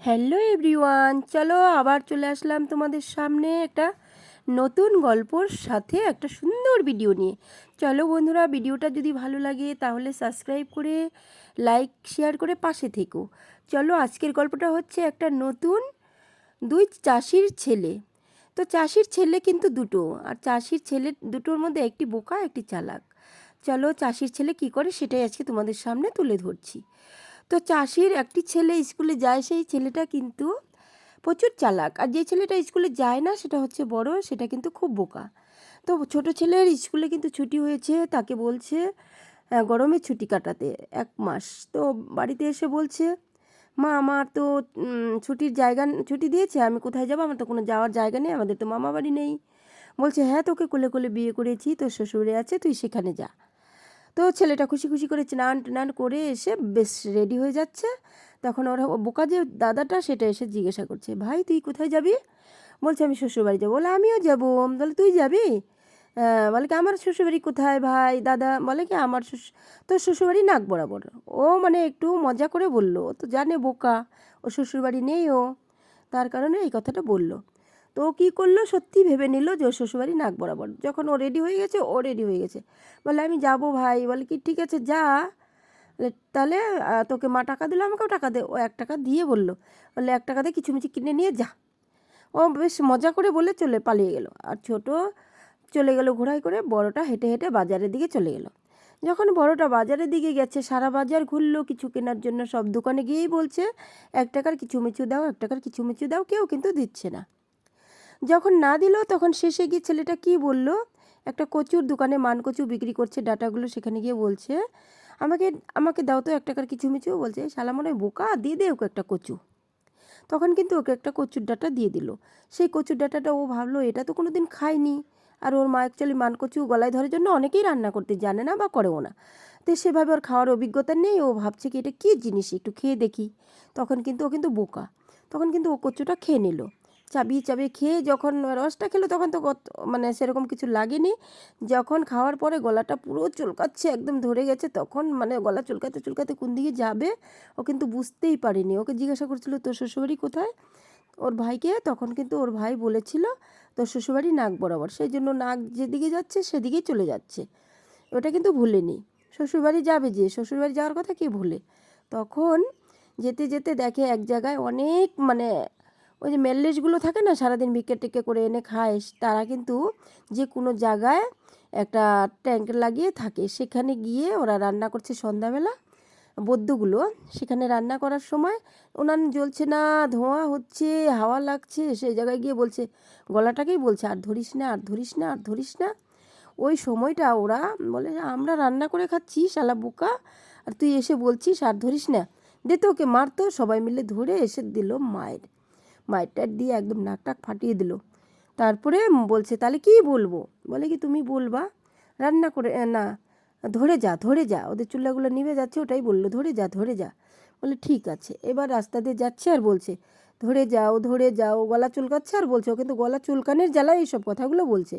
Hello everyone, চলো আবার চলে আসলাম তোমাদের সামনে একটা নতুন গল্পর সাথে একটা সুন্দর ভিডিও নিয়ে। চলো বন্ধুরা, ভিডিওটা যদি ভালো লাগে তাহলে সাবস্ক্রাইব করে লাইক শেয়ার করে পাশে থেকো। চলো, আজকের গল্পটা হচ্ছে একটা নতুন দুই চাষির ছেলে। তো চাষির ছেলে কিন্তু দুটো, আর চাষির ছেলে দুটোর মধ্যে একটি বোকা একটি চালাক। চলো, চাষির ছেলে কি করে সেটাই আজকে তোমাদের সামনে তুলে ধরছি। তো চাষির একটি ছেলে স্কুলে যায়, সেই ছেলেটা কিন্তু প্রচুর চালাক, আর যে ছেলেটা স্কুলে যায় না সেটা হচ্ছে বড়, সেটা কিন্তু খুব বোকা। তো ছোট ছেলের স্কুলে কিন্তু ছুটি হয়েছে, তাকে বলছে গরমের ছুটি কাটাতে 1 মাস। তো বাড়িতে এসে বলছে, মা আমার তো ছুটির জায়গা ছুটি দিয়েছে, আমি কোথায় যাবো, আমার তো কোনো যাওয়ার জায়গা নেই, আমাদের তো মামা বাড়ি নেই। বলছে, হ্যাঁ তোকে কোলে কোলে বিয়ে করেছি, তোর শ্বশুরে আছে, তুই সেখানে যা। তো ছেলেটা খুশি খুশি করে স্নান টান করে এসে বেশ রেডি হয়ে যাচ্ছে। তখন ওরা বোকা যে দাদাটা সেটা এসে জিজ্ঞাসা করছে, ভাই তুই কোথায় যাবি? বলছে, আমি শ্বশুরবাড়ি যাবো। বলে, আমিও যাবো। বলে, তুই যাবি? বলে কি, আমার শ্বশুরবাড়ি কোথায় ভাই? দাদা বলে কি, আমার তোর শ্বশুরবাড়ি নাক বরাবর। ও মানে একটু মজা করে বললো, ও তো জানে বোকা, ও শ্বশুরবাড়ি নেই, ও তার কারণে এই কথাটা বললো। তো ও কী করলো, সত্যি ভেবে নিল যে ওর শ্বশুরবাড়ি নাক বরাবর। যখন ও রেডি হয়ে গেছে, ও রেডি হয়ে গেছে, বলে আমি যাব ভাই। বলে কি, ঠিক আছে যা। তাহলে তোকে মা টাকা দিল, আমাকেও টাকা দে। ও 1 টাকা দিয়ে বলল, বলে 1 টাকা দিয়ে কিছু মিছি কিনে নিয়ে যা। ও বেশ মজা করে বলে পালিয়ে গেল। আর ছোট চলে গেল ঘোড়ায় করে, বড়টা হেঁটে হেঁটে বাজারের দিকে চলে গেল। যখন বড়টা বাজারের দিকে গেছে, সারা বাজার ঘুরলো কিছু কেনার জন্য, সব দোকানে গিয়েই বলছে 1 টাকার কিছু মিছু দাও, 1 টাকার কিছু মিছু দাও, কেউ কিন্তু দিচ্ছে না। যখন না দিল তখন শেষে গিয়ে ছেলেটা কি বলল, একটা কচুর দোকানে মান কচু বিক্রি করছে ডাটাগুলো, সেখানে গিয়ে বলছে, আমাকে আমাকে দাও তো 1 টাকার কিছু মিছু। বলছে, শালা মনে হয় বোকা, দিয়ে দে ওকে একটা কচু। তখন কিন্তু ওকে একটা কচুর ডাঁটা দিয়ে দিল। সেই কচুর ডাঁটাটা ও ভাবলো এটা তো কোনো দিন খায়নি, আর ওর মা অ্যাকচুয়ালি মানকচু গলায় ধরার জন্য অনেকেই রান্না করতে জানে না বা করেও না। তো সেভাবে ওর খাওয়ার অভিজ্ঞতা নেই, ও ভাবছে কি এটা কী জিনিস, একটু খেয়ে দেখি। তখন কিন্তু ও কিন্তু বোকা, তখন কিন্তু ও কচুটা খেয়ে নিল। চাবিয়ে চাবিয়ে খেয়ে যখন রসটা খেলো তখন তো মানে সেরকম কিছু লাগেনি। যখন খাওয়ার পরে গলাটা পুরো চুলকাচ্ছে, একদম ধরে গেছে, তখন মানে গলা চুলকাতে চুলকাতে কোন দিকে যাবে ও কিন্তু বুঝতেই পারেনি। ওকে জিজ্ঞাসা করছিল, তোর শ্বশুরবাড়ি কোথায়, ওর ভাইকে। তখন কিন্তু ওর ভাই বলেছিল, তোর শ্বশুরবাড়ি নাক বরাবর, সেই জন্য নাক যেদিকে যাচ্ছে সেদিকেই চলে যাচ্ছে। ওটা কিন্তু ভুলেনি, শ্বশুরবাড়ি যাবে, যে শ্বশুরবাড়ি যাওয়ার কথা কে ভুলে। তখন যেতে যেতে দেখে এক জায়গায় অনেক মানে ওই যে মেল্লেসগুলো থাকে না, সারাদিন ভিক্ষে টিক্ষে করে এনে খায়, তারা কিন্তু যে কোনো জায়গায় একটা ট্যাঙ্ক লাগিয়ে থাকে, সেখানে গিয়ে ওরা রান্না করছে সন্ধ্যাবেলা। বৌদ্ধগুলো সেখানে রান্না করার সময় উনান জ্বলছে না, ধোঁয়া হচ্ছে, হাওয়া লাগছে, সেই জায়গায় গিয়ে বলছে, গলাটাকেই বলছে, আর ধরিস না, আর ধরিস না, আর ধরিস না। ওই সময়টা ওরা বলে, আমরা রান্না করে খাচ্ছি শালা বোকা, আর তুই এসে বলছিস আর ধরিস না, দে তো ওকে মারতো। সবাই মিলে ধরে এসে দিল মায়েরটার দিয়ে একদম নাক টাক ফাটিয়ে দিল। তারপরে বলছে, তাহলে কি বলবো? বলে কি, তুমি বলবা রান্না করে না, ধরে যা ধরে যা, ওদের চুলাগুলো নিভে যাচ্ছে, ওটাই বললো, ধরে যা ধরে যা। বলে ঠিক আছে। এবার রাস্তা দিয়ে যাচ্ছে আর বলছে, ধরে যাও, গলা চুলকাচ্ছে আর বলছে, ও কিন্তু গলা চুলকানের জ্বালায় এইসব কথাগুলো বলছে।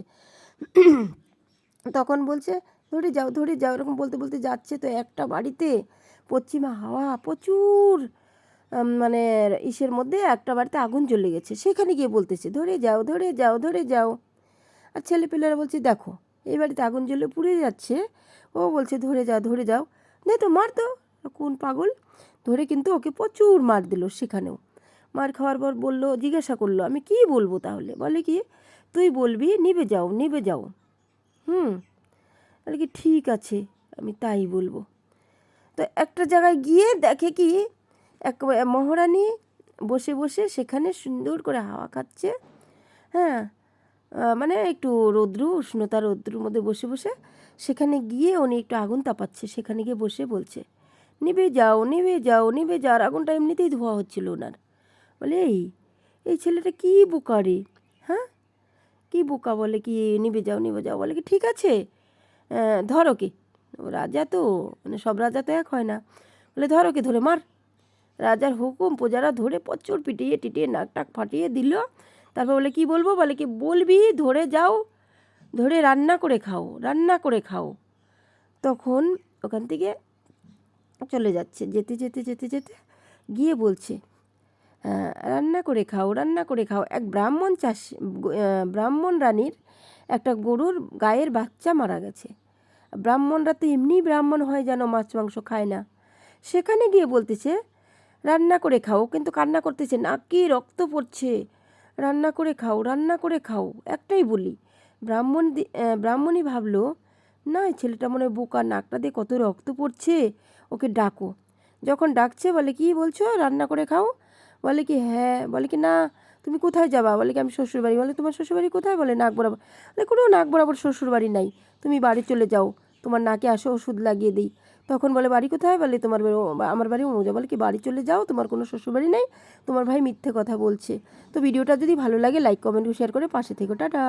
তখন বলছে, ধরে যাও, এরকম বলতে বলতে যাচ্ছে। তো একটা বাড়িতে পশ্চিমা হাওয়া প্রচুর, মানে ইসের মধ্যে একটা বাড়িতে আগুন জ্বলে গেছে, সেখানে গিয়ে বলতেছে, ধরে যাও ধরে যাও ধরে যাও। আর ছেলেপেলেরা বলছে, দেখো এই বাড়িতে আগুন জ্বলে পুড়ে যাচ্ছে, ও বলছে ধরে যাও, দে তো মার তো। কোন পাগল, ধরে কিন্তু ওকে প্রচুর মার দিল। সেখানেও মার খাওয়ার পর বললো, জিজ্ঞাসা করলো, আমি কি বলবো তাহলে? বলে কি, তুই বলবি নিভে যাও নিভে যাও। বলে কি, ঠিক আছে আমি তাই বলবো। তো একটা জায়গায় গিয়ে দেখে কি, এক মহারানী বসে বসে সেখানে সুন্দর করে হাওয়া খাচ্ছে। হ্যাঁ, মানে একটু রৌদ্রুর মধ্যে বসে বসে সেখানে গিয়ে উনি একটু আগুন তাপাচ্ছে, সেখানে গিয়ে বসে বলছে, নিভে যাও নিভে যাও নিভে যাও। আর আগুনটা এমনিতেই ধোয়া হচ্ছিল ওনার। বলে, এই ছেলেটা কী বোকা রে, হ্যাঁ কী বোকা। বলে কি, নিভে যাও নিভে যাও। বলে কি, ঠিক আছে ধর ওকে। রাজা তো, মানে সব রাজা তো এক হয় না। বলে, ধর ওকে, ধরে মার। রাজার হুকুম, প্রজারা ধরে প্রচুর পিটিয়ে টিটিয়ে নাক টাক ফাটিয়ে দিল। তারপর বলে, কি বলবো? বলে কি, বলবি ধরে যাও, ধরে রান্না করে খাও, রান্না করে খাও। তখন ওখান থেকে চলে যাচ্ছে, যেতে যেতে যেতে যেতে গিয়ে বলছে, রান্না করে খাও, রান্না করে খাও। এক ব্রাহ্মণ চাষি, ব্রাহ্মণ রানীর একটা গরুর গায়ের বাচ্চা মারা গেছে। ব্রাহ্মণরা তো এমনিই ব্রাহ্মণ হয়, যেন মাছ মাংস খায় না। সেখানে গিয়ে বলতেছে রান্না করে খাও, কিন্তু কান্না করতেছে, নাকি রক্ত পড়ছে, রান্না করে খাও, রান্না করে খাও, একটাই বলি। ব্রাহ্মণই ভাবলো, না এই ছেলেটা মনে হয় বোকা, নাকটা দিয়ে কত রক্ত পড়ছে, ওকে ডাকো। যখন ডাকছে বলে কি বলছো, রান্না করে খাও? বলে কি হ্যাঁ। বলে কি না, তুমি কোথায় যাবা? বলে কি আমি শ্বশুরবাড়ি। বলে তোমার শ্বশুরবাড়ি কোথায়? বলে নাক বরাবর। বলে কোনো নাক বরাবর শ্বশুরবাড়ি নাই, তুমি বাড়ি চলে যাও, তোমার নাকে আসো, ওষুধ লাগিয়ে দিই। তখন বলে বাড়ি কোথায়? বলে তোমার বাড়ি আমার বাড়ি মৌজা। বলে কি বাড়ি চলে যাও, তোমার কোনো শ্বশুরবাড়ি নেই, তোমার ভাই মিথ্যে কথা বলছে। তো ভিডিওটা যদি ভালো লাগে লাইক কমেন্ট শেয়ার করে পাশে থেকো। টাটা।